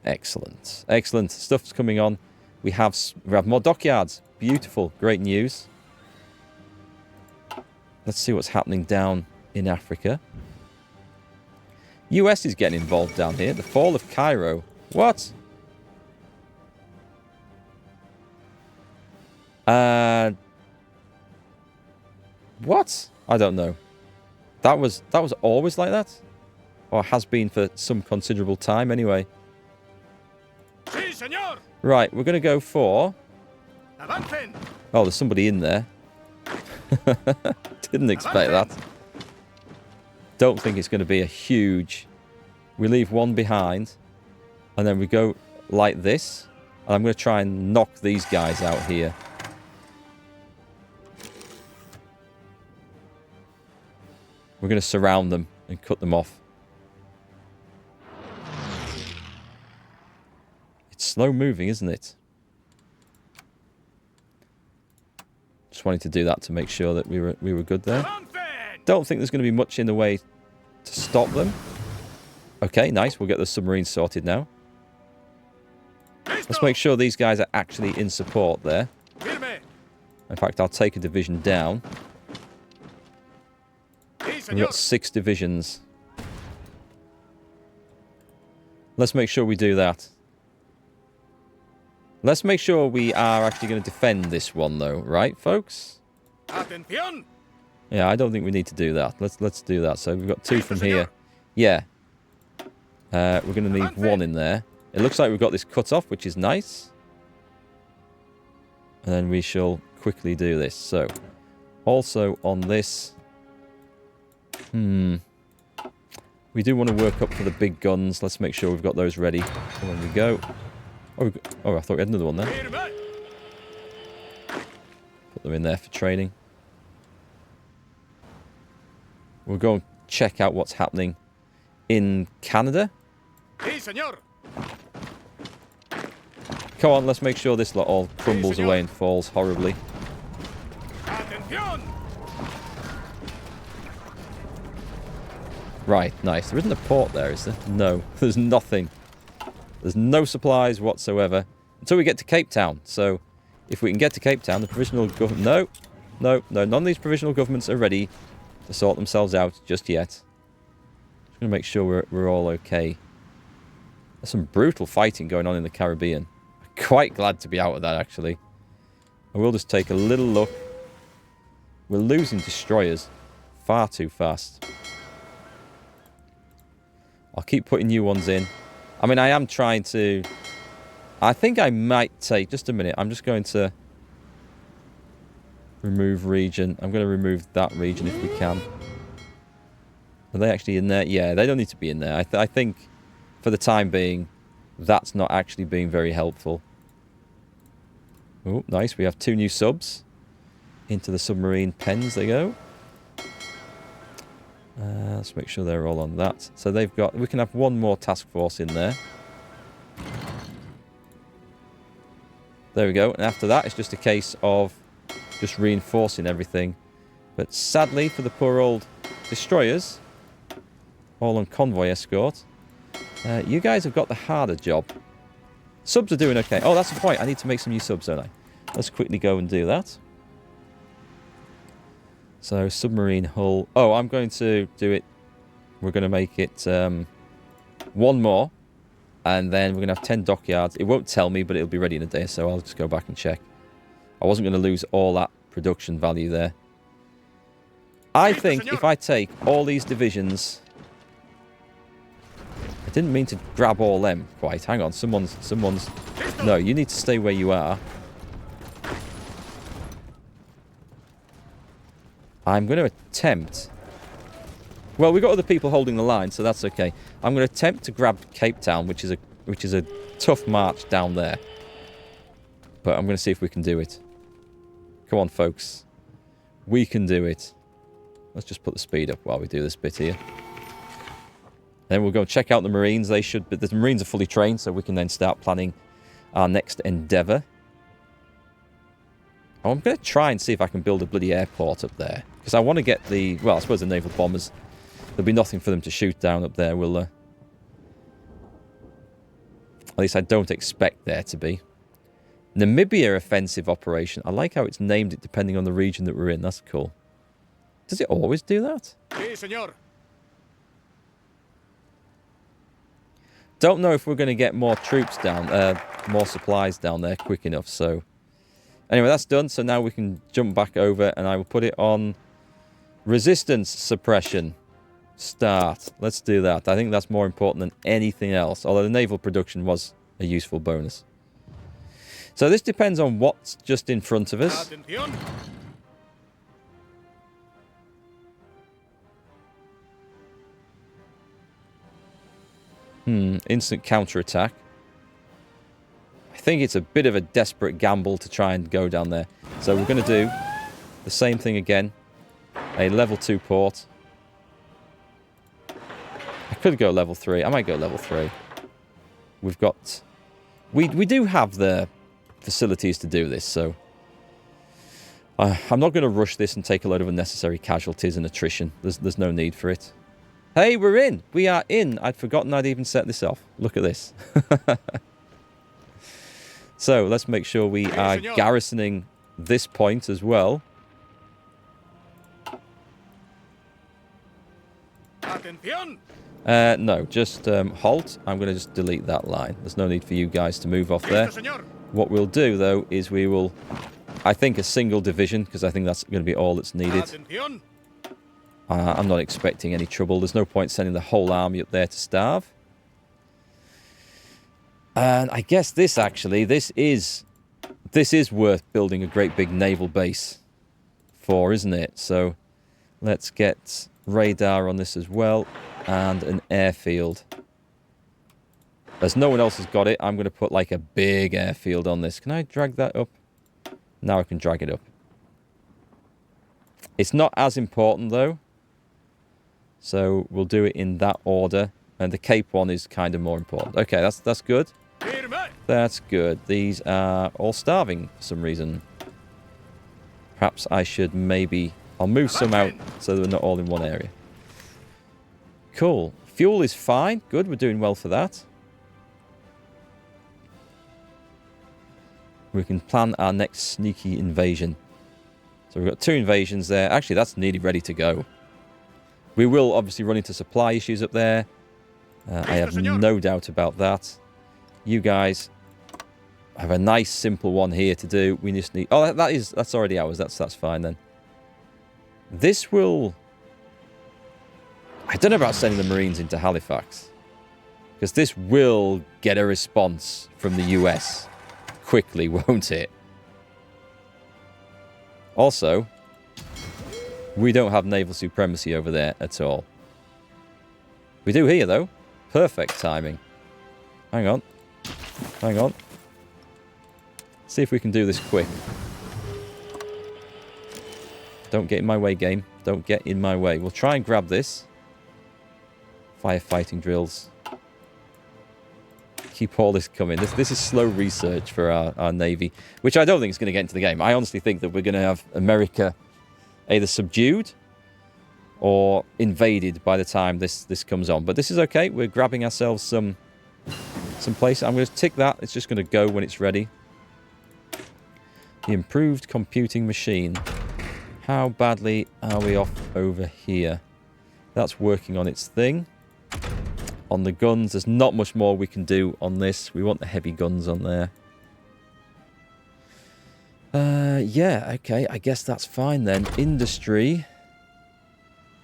Excellent. Excellent. Stuff's coming on. We have more dockyards. Beautiful. Great news. Let's see what's happening down in Africa. US is getting involved down here. The fall of Cairo. What? What? I don't know. That was always like that? Or has been for some considerable time anyway. Sí, señor. Right, we're going to go for... Oh, there's somebody in there. Didn't expect that. Don't think it's going to be a huge... We leave one behind. And then we go like this. And I'm going to try and knock these guys out here. We're going to surround them and cut them off. It's slow moving, isn't it? Just wanted to do that to make sure that we were good there. Don't think there's going to be much in the way to stop them. Okay, nice. We'll get the submarine sorted now. Let's make sure these guys are actually in support there. In fact, I'll take a division down. We've got 6 divisions. Let's make sure we do that. Let's make sure we are actually going to defend this one, though. Right, folks? Atención. Yeah, I don't think we need to do that. Let's do that. So we've got 2 from here. Yeah. We're going to leave 1 in there. It looks like we've got this cut off, which is nice. And then we shall quickly do this. So, also on this... We do want to work up for the big guns. Let's make sure we've got those ready. So when we go... Oh, I thought we had another one there. Put them in there for training. We'll go and check out what's happening in Canada. Come on, let's make sure this lot all crumbles away and falls horribly. Right, nice. There isn't a port there, is there? No, there's nothing. There's no supplies whatsoever until we get to Cape Town. So, if we can get to Cape Town, the provisional government... No, none of these provisional governments are ready to sort themselves out just yet. Just going to make sure we're all okay. There's some brutal fighting going on in the Caribbean. I'm quite glad to be out of that, actually. I will just take a little look. We're losing destroyers far too fast. I'll keep putting new ones in. I mean, I am trying to... I think I might take... Just a minute. I'm just going to... Remove region. I'm going to remove that region if we can. Are they actually in there? Yeah, they don't need to be in there. I think, for the time being, that's not actually being very helpful. Oh, nice. We have 2 new subs. Into the submarine pens they go. Let's make sure they're all on that. So they've got... We can have 1 more task force in there. There we go. And after that, it's just a case of just reinforcing everything. But sadly, for the poor old destroyers, all on convoy escort, you guys have got the harder job. Subs are doing okay. Oh, that's the point. I need to make some new subs, don't I? Let's quickly go and do that. So, submarine hull. Oh, I'm going to do it. We're going to make it 1 more. And then we're going to have 10 dockyards. It won't tell me, but it'll be ready in a day. So, I'll just go back and check. I wasn't going to lose all that production value there. I think if I take all these divisions... I didn't mean to grab all them quite. Hang on. Someone's... No, you need to stay where you are. I'm going to attempt... Well, we've got other people holding the line, so that's okay. I'm going to attempt to grab Cape Town, which is a tough march down there. But I'm going to see if we can do it. Come on, folks. We can do it. Let's just put the speed up while we do this bit here. Then we'll go check out the Marines. They should... But the Marines are fully trained, so we can then start planning our next endeavour. I'm going to try and see if I can build a bloody airport up there. Because I want to get the... Well, I suppose the naval bombers. There'll be nothing for them to shoot down up there, will there? At least I don't expect there to be. Namibia offensive operation. I like how it's named it depending on the region that we're in. That's cool. Does it always do that? Sí, señor. Don't know if we're going to get more troops down, more supplies down there quick enough. So anyway, that's done. So now we can jump back over and I will put it on resistance suppression. Start. Let's do that. I think that's more important than anything else. Although the naval production was a useful bonus. So this depends on what's just in front of us. Atención. Instant counterattack. I think it's a bit of a desperate gamble to try and go down there. So we're going to do the same thing again. A level 2 port. I could go level 3. I might go level 3. We've got... We do have the facilities to do this, so... I'm not going to rush this and take a load of unnecessary casualties and attrition. There's no need for it. Hey, we're in! We are in! I'd forgotten I'd even set this off. Look at this. So, let's make sure we are garrisoning this point as well. Atención. No, just halt. I'm going to just delete that line. There's no need for you guys to move off there. Listo, señor. What we'll do, though, is we will... I think a single division, because I think that's going to be all that's needed. Atención. I'm not expecting any trouble. There's no point sending the whole army up there to starve. And I guess this, actually, this is worth building a great big naval base for, isn't it? So let's get radar on this as well, and an airfield. As no one else has got it, I'm going to put like a big airfield on this. Can I drag that up? Now I can drag it up. It's not as important, though. So we'll do it in that order. And the Cape one is kind of more important. Okay, that's good. Firme. That's good. These are all starving for some reason. Perhaps I should maybe... I'll move some out so they're not all in one area. Cool. Fuel is fine. Good, we're doing well for that. We can plan our next sneaky invasion. So we've got 2 invasions there. Actually, that's nearly ready to go. We will obviously run into supply issues up there. I have no doubt about that. You guys have a nice simple one here to do. We just need... Oh, that's already ours. That's fine then. This will... I don't know about sending the Marines into Halifax. Because this will get a response from the US quickly, won't it? Also, we don't have naval supremacy over there at all. We do here, though. Perfect timing. Hang on. Hang on. See if we can do this quick. Don't get in my way, game. Don't get in my way. We'll try and grab this. Firefighting drills. Keep all this coming. This is slow research for our Navy, which I don't think is going to get into the game. I honestly think that we're going to have America either subdued or invaded by the time this comes on. But this is okay. We're grabbing ourselves some place. I'm going to tick that. It's just going to go when it's ready. The improved computing machine. How badly are we off over here? That's working on its thing. On the guns, there's not much more we can do on this. We want the heavy guns on there. Yeah, okay. I guess that's fine then. Industry.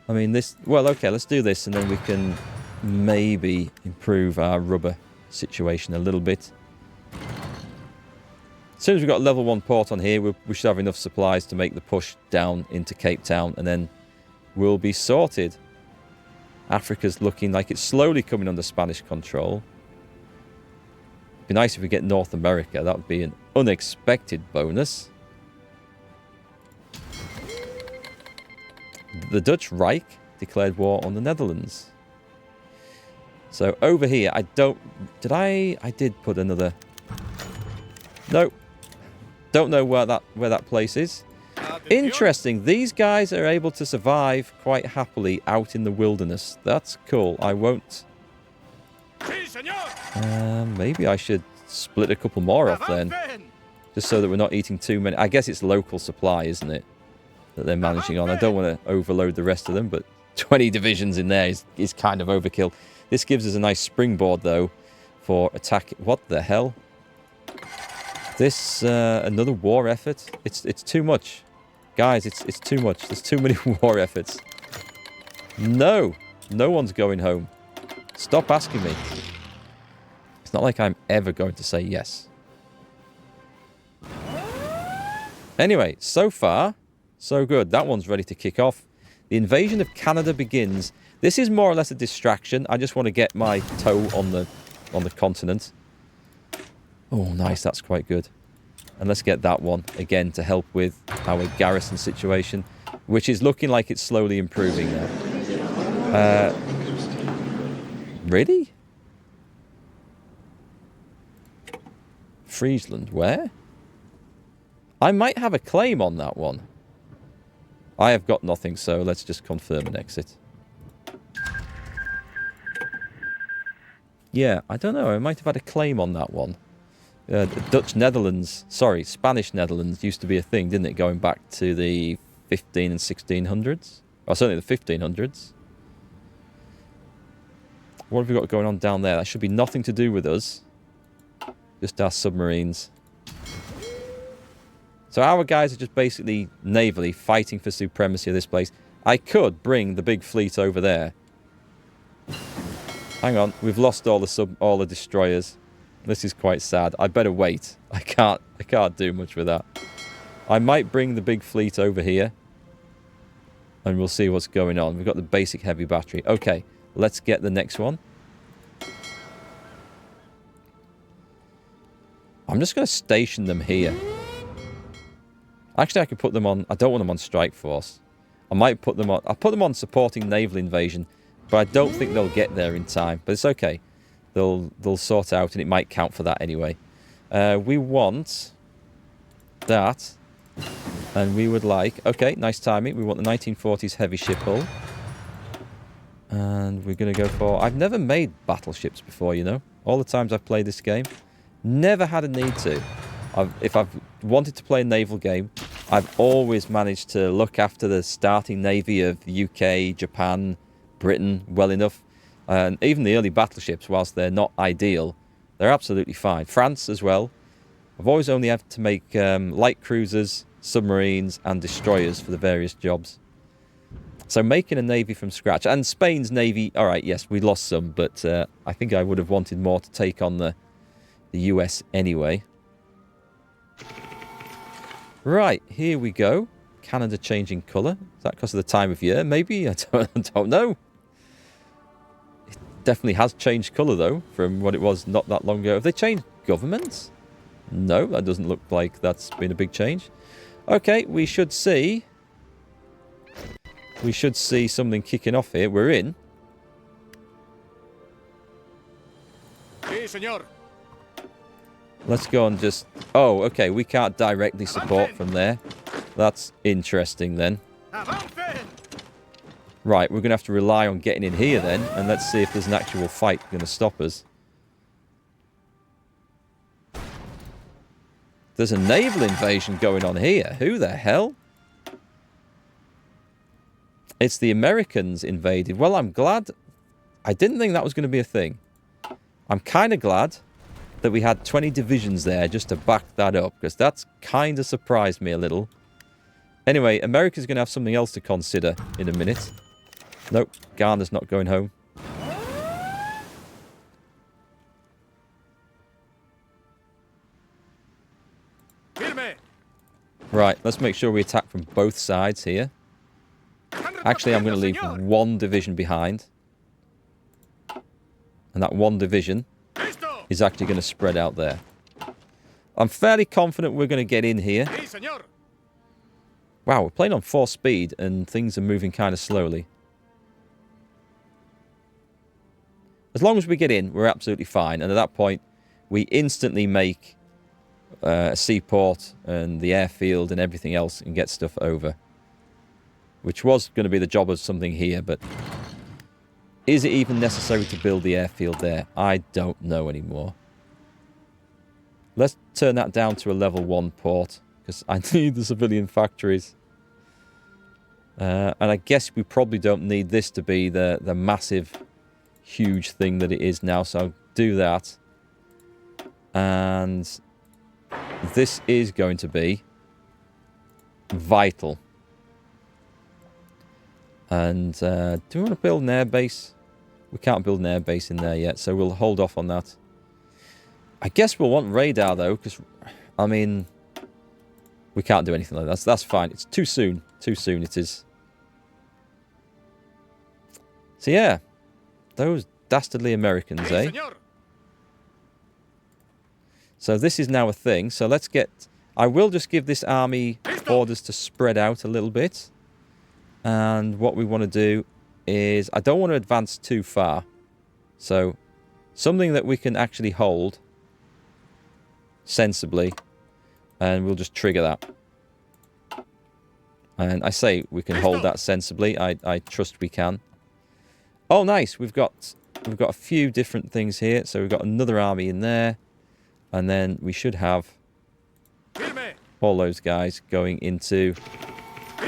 I mean, this... Well, okay, let's do this and then we can maybe improve our rubber situation a little bit. As soon as we've got a level 1 port on here, we should have enough supplies to make the push down into Cape Town, and then we'll be sorted. Africa's looking like it's slowly coming under Spanish control. It'd be nice if we get North America. That would be an unexpected bonus. The Dutch Reich declared war on the Netherlands. So over here, I don't... Did I did put another... No. Don't know where that place is. Interesting. These guys are able to survive quite happily out in the wilderness. That's cool. I won't Si, senor. Maybe I should split a couple more off then. Just so that we're not eating too many. I guess it's local supply, isn't it? That they're managing on. I don't want to overload the rest of them, but 20 divisions in there is kind of overkill. This gives us a nice springboard, though, for attack. What the hell? This, another war effort? It's too much. Guys, it's too much. There's too many war efforts. No. No one's going home. Stop asking me. It's not like I'm ever going to say yes. Anyway, so far, so good. That one's ready to kick off. The invasion of Canada begins. This is more or less a distraction. I just want to get my toe on the continent. Oh, nice. That's quite good. And let's get that one again to help with our garrison situation, which is looking like it's slowly improving now. Really? Friesland, where? I might have a claim on that one. I have got nothing, so let's just confirm an exit. Yeah, I don't know. I might have had a claim on that one. Dutch Netherlands, sorry, Spanish Netherlands used to be a thing, didn't it? Going back to the 15 and 1600s. Or certainly the 1500s. What have we got going on down there? That should be nothing to do with us. Just our submarines. So our guys are just basically navally fighting for supremacy of this place. I could bring the big fleet over there. Hang on, we've lost all the destroyers. This is quite sad. I better wait. I can't do much with that. I might bring the big fleet over here. And we'll see what's going on. We've got the basic heavy battery. Okay, let's get the next one. I'm just going to station them here. Actually, I could put them on... I don't want them on strike force. I might put them on... I'll put them on supporting naval invasion. But I don't think they'll get there in time. But it's okay. They'll sort out, and it might count for that anyway. We want that. And we would like... Okay, nice timing. We want the 1940s heavy ship hull. And we're going to go for... I've never made battleships before, you know. All the times I've played this game. Never had a need to. If I've wanted to play a naval game, I've always managed to look after the starting navy of UK, Japan, Britain well enough. And even the early battleships, whilst they're not ideal, they're absolutely fine. France as well. I've always only had to make light cruisers, submarines and destroyers for the various jobs. So making a navy from scratch. And Spain's navy, alright, yes, we lost some, but I think I would have wanted more to take on the US anyway. Right, here we go. Canada changing colour. Is that because of the time of year? Maybe? I don't know. It definitely has changed colour, though, from what it was not that long ago. Have they changed governments? No, that doesn't look like that's been a big change. Okay, we should see something kicking off here. We're in. Sí, señor. Let's go and just... Oh, okay, we can't directly support from there. That's interesting then. Right, we're going to have to rely on getting in here then, and let's see if there's an actual fight going to stop us. There's a naval invasion going on here. Who the hell? It's the Americans invaded. Well, I'm glad... I didn't think that was going to be a thing. I'm kind of glad that we had 20 divisions there just to back that up, because that's kind of surprised me a little. Anyway, America's going to have something else to consider in a minute. Nope, Ghana's not going home. Right, let's make sure we attack from both sides here. Actually, I'm going to leave one division behind. And that one division is actually going to spread out there. I'm fairly confident we're going to get in here. Wow, we're playing on 4 speed and things are moving kind of slowly. As long as we get in, we're absolutely fine. And at that point, we instantly make a seaport and the airfield and everything else and get stuff over. Which was going to be the job of something here, but Is it even necessary to build the airfield there? I don't know anymore. Let's turn that down to a level 1 port, because I need the civilian factories. And I guess we probably don't need this to be the massive, huge thing that it is now, so I'll do that. And this is going to be vital. And do we want to build an airbase? We can't build an airbase in there yet, so we'll hold off on that. I guess we'll want radar, though, because, I mean, we can't do anything like that. That's fine. It's too soon. Too soon it is. So, yeah. Those dastardly Americans, eh? So this is now a thing. So let's get... I will just give this army orders to spread out a little bit. And what we want to do is... I don't want to advance too far. So something that we can actually hold sensibly. And we'll just trigger that. And I say we can hold that sensibly. I trust we can. Oh, nice. We've got a few different things here. So we've got another army in there. And then we should have all those guys going into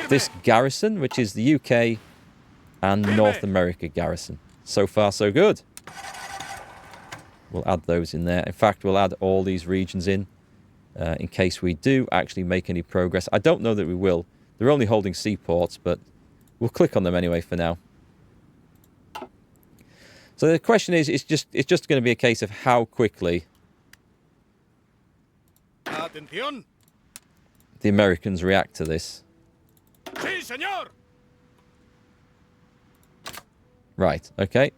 this garrison, which is the UK and North America garrison. So far, so good. We'll add those in there. In fact, we'll add all these regions in case we do actually make any progress. I don't know that we will. They're only holding seaports, but we'll click on them anyway for now. So the question is, it's just going to be a case of how quickly the Americans react to this. Sí, señor. Right, okay.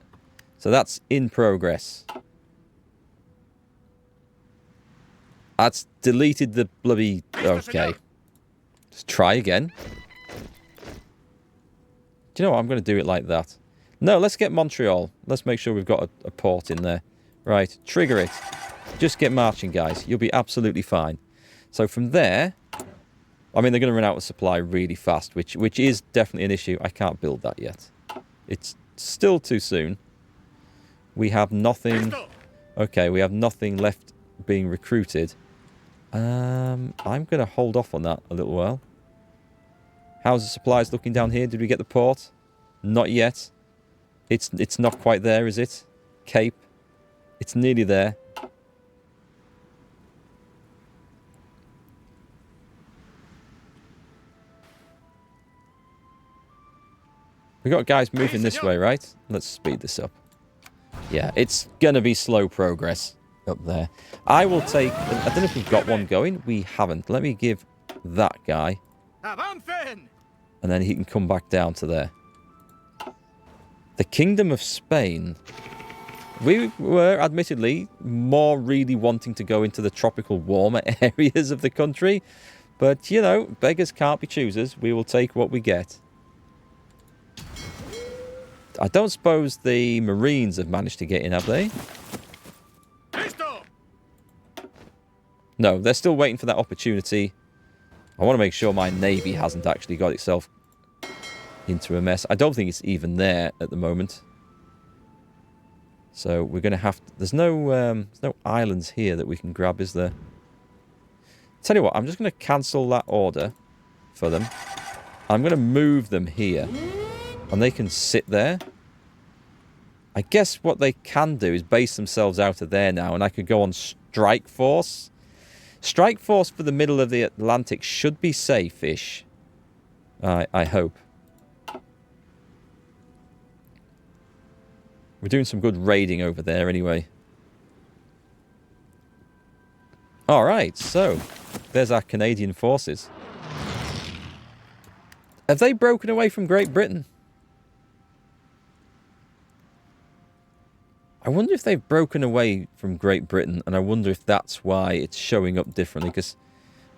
So that's in progress. That's deleted the bloody... Okay. Let's try again. Do you know what? I'm going to do it like that. No, let's get Montreal. Let's make sure we've got a port in there. Right, trigger it. Just get marching, guys. You'll be absolutely fine. So from there... I mean, they're going to run out of supply really fast, which is definitely an issue. I can't build that yet. It's still too soon. We have nothing... Okay, we have nothing left being recruited. I'm going to hold off on that a little while. How's the supplies looking down here? Did we get the port? Not yet. It's not quite there, is it? Cape. It's nearly there. We got guys moving this way, right? Let's speed this up. Yeah, it's going to be slow progress up there. I will take... I don't know if we've got one going. We haven't. Let me give that guy. And then he can come back down to there. The Kingdom of Spain. We were, admittedly, more really wanting to go into the tropical warmer areas of the country. But, you know, beggars can't be choosers. We will take what we get. I don't suppose the Marines have managed to get in, have they? No, they're still waiting for that opportunity. I want to make sure my Navy hasn't actually got itself into a mess. I don't think it's even there at the moment. So we're going to have to... There's no islands here that we can grab, is there? Tell you what, I'm just going to cancel that order for them. I'm going to move them here. And they can sit there. I guess what they can do is base themselves out of there now. And I could go on Strike Force. Strike Force for the middle of the Atlantic should be safe-ish. I hope. We're doing some good raiding over there anyway. Alright, so there's our Canadian forces. Have they broken away from Great Britain? I wonder if they've broken away from Great Britain, and I wonder if that's why it's showing up differently, because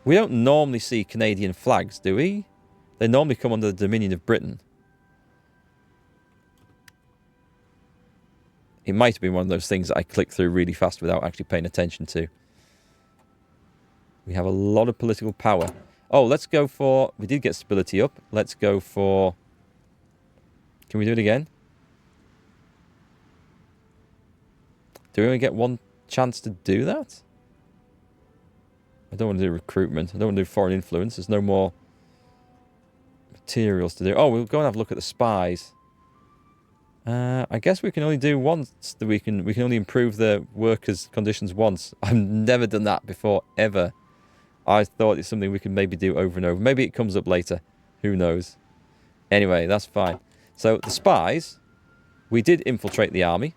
we don't normally see Canadian flags, do we? They normally come under the Dominion of Britain. It might have been one of those things that I clicked through really fast without actually paying attention to. We have a lot of political power. Oh, let's go for... We did get stability up. Let's go for... Can we do it again? Do we only get one chance to do that? I don't want to do recruitment. I don't want to do foreign influence. There's no more materials to do. Oh, we'll go and have a look at the spies. I guess we can only do once. We can only improve the workers' conditions once. I've never done that before, ever. I thought it's something we could maybe do over and over. Maybe it comes up later. Who knows? Anyway, that's fine. So the spies, we did infiltrate the army,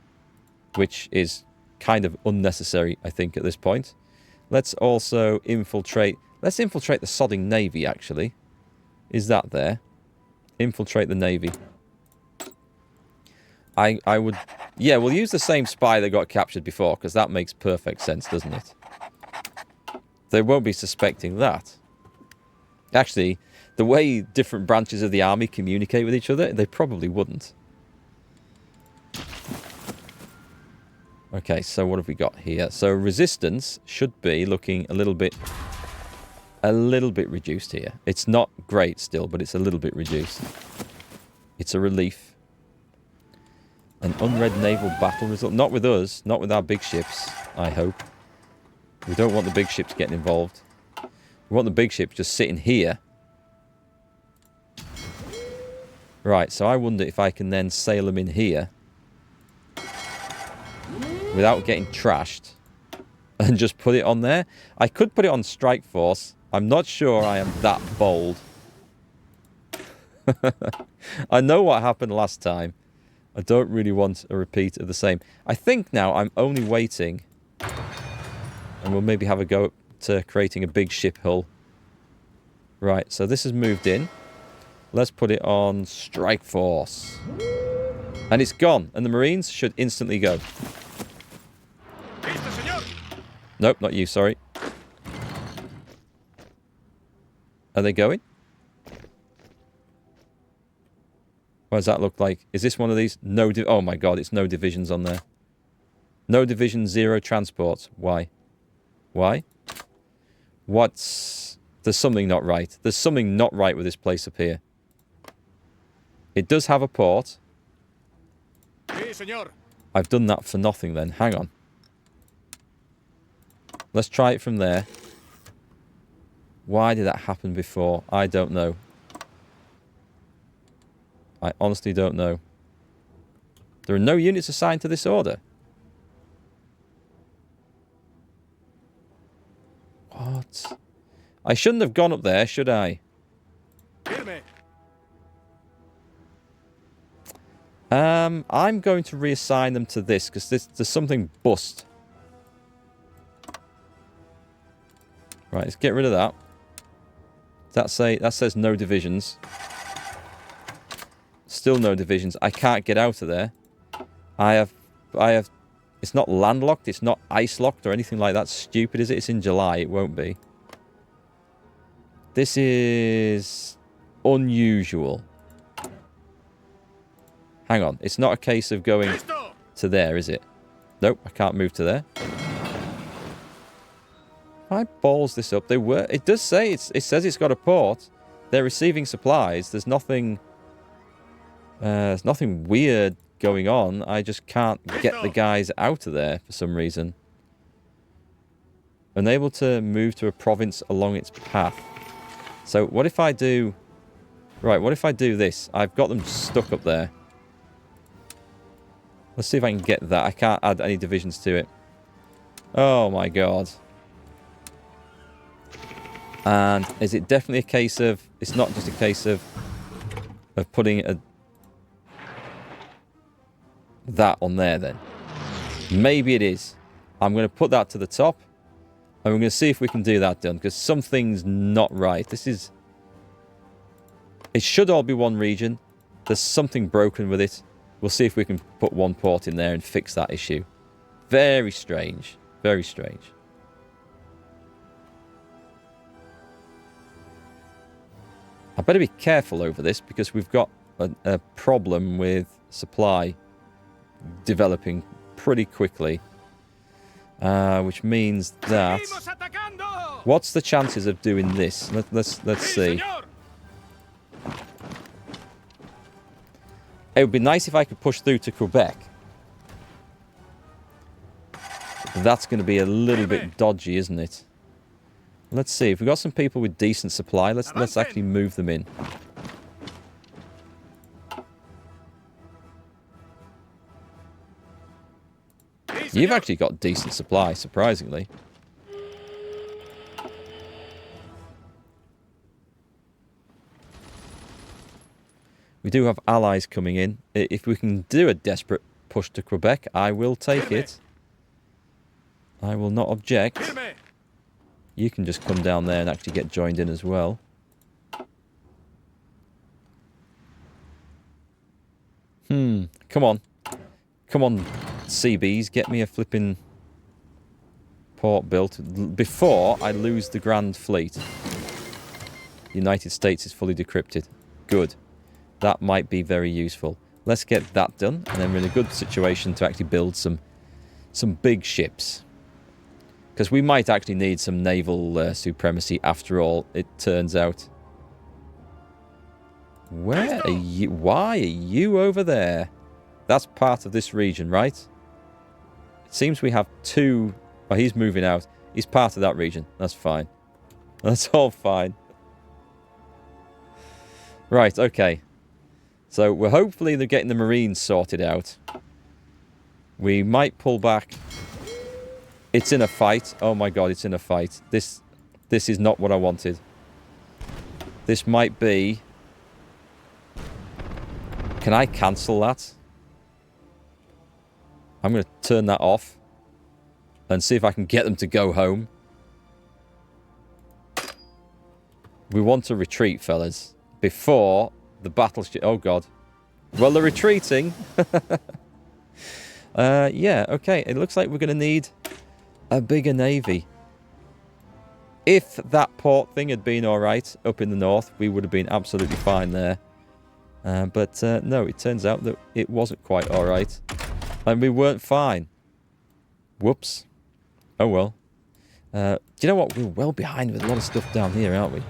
which is kind of unnecessary, I think, at this point. Let's also infiltrate. Let's infiltrate the sodding navy, actually. Is that there? Infiltrate the navy. I would... Yeah, we'll use the same spy that got captured before, because that makes perfect sense, doesn't it? They won't be suspecting that. Actually, the way different branches of the army communicate with each other, they probably wouldn't. Okay, so what have we got here? So resistance should be looking a little bit reduced here. It's not great still, but it's a little bit reduced. It's a relief. An unread naval battle result. Not with us. Not with our big ships, I hope. We don't want the big ships getting involved. We want the big ships just sitting here. Right, so I wonder if I can then sail them in here. Without getting trashed. And just put it on there. I could put it on Strike Force. I'm not sure I am that bold. I know what happened last time. I don't really want a repeat of the same. I think now I'm only waiting. And we'll maybe have a go to creating a big ship hull. Right, so this has moved in. Let's put it on Strike Force. And it's gone. And the Marines should instantly go. Nope, not you, sorry. Are they going? What does that look like? Is this one of these? No, oh my god, it's no divisions on there. No division, 0 transports. Why? Why? What's... There's something not right. There's something not right with this place up here. It does have a port. Sí, señor. I've done that for nothing then. Hang on. Let's try it from there. Why did that happen before? I don't know. I honestly don't know. There are no units assigned to this order. What? I shouldn't have gone up there, should I? I'm going to reassign them to this, because there's something bust. Right, let's get rid of that. That says no divisions. Still no divisions. I can't get out of there. I have... It's not landlocked, it's not ice-locked or anything like that. Stupid, is it? It's in July, it won't be. This is... unusual. Hang on, it's not a case of going to there, is it? Nope, I can't move to there. I balls this up. They were... It does say... It says it's got a port. They're receiving supplies. There's nothing... there's nothing weird going on. I just can't get the guys out of there for some reason. Unable to move to a province along its path. So what if I do... Right, what if I do this? I've got them stuck up there. Let's see if I can get that. I can't add any divisions to it. Oh my god. And is it definitely a case of... It's not just a case of putting that on there then. Maybe it is. I'm going to put that to the top. And we're going to see if we can do that done. Because something's not right. This is... It should all be one region. There's something broken with it. We'll see if we can put one port in there and fix that issue. Very strange. Very strange. I better be careful over this because we've got a problem with supply developing pretty quickly. Which means that... What's the chances of doing this? Let's see. It would be nice if I could push through to Quebec. That's going to be a little bit dodgy, isn't it? Let's see. If we've got some people with decent supply, let's actually move them in. You've actually got decent supply, surprisingly. We do have allies coming in. If we can do a desperate push to Quebec, I will take it. I will not object. You can just come down there and actually get joined in as well. Come on. Come on, CBs. Get me a flipping port built before I lose the Grand Fleet. The United States is fully decrypted. Good. That might be very useful. Let's get that done, and then we're in a good situation to actually build some big ships. Because we might actually need some naval supremacy after all, it turns out. Where are you? Why are you over there? That's part of this region, right? It seems we have two... Oh, he's moving out. He's part of that region. That's fine. That's all fine. Right, okay. So we're hopefully they're getting the Marines sorted out. We might pull back. It's in a fight. Oh my god, it's in a fight. This is not what I wanted. This might be... Can I cancel that? I'm going to turn that off. And see if I can get them to go home. We want to retreat, fellas. Before the battleship... Oh god. Well, they're retreating. Yeah, okay. It looks like we're going to need a bigger navy. If that port thing had been alright up in the north, we would have been absolutely fine there. But no, it turns out that it wasn't quite alright. And we weren't fine. Whoops. Oh well. Do you know what? We're well behind with a lot of stuff down here, aren't we?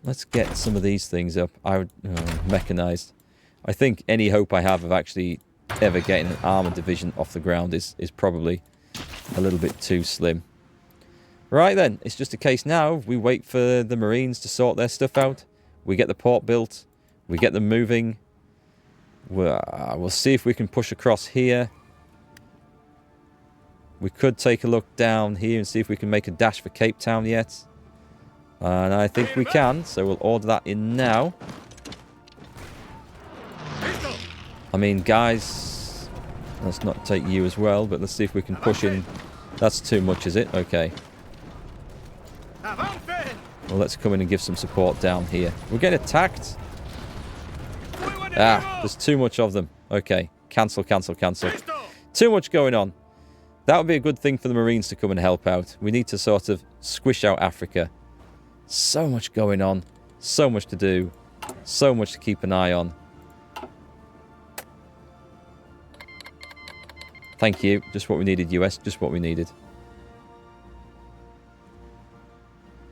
Let's get some of these things up. Mechanized. I think any hope I have of actually ever getting an armoured division off the ground is probably a little bit too slim. Right then, it's just a case now. We wait for the Marines to sort their stuff out. We get the port built. We get them moving. We'll see if we can push across here. We could take a look down here and see if we can make a dash for Cape Town yet. And I think we can, so we'll order that in now. I mean, guys, let's not take you as well, but let's see if we can push in. That's too much, is it? Okay. Well, let's come in and give some support down here. We're getting attacked. There's too much of them. Okay, cancel, cancel, cancel. Too much going on. That would be a good thing for the Marines to come and help out. We need to sort of squish out Africa. So much going on. So much to do. So much to keep an eye on. Thank you. Just what we needed, US. Just what we needed.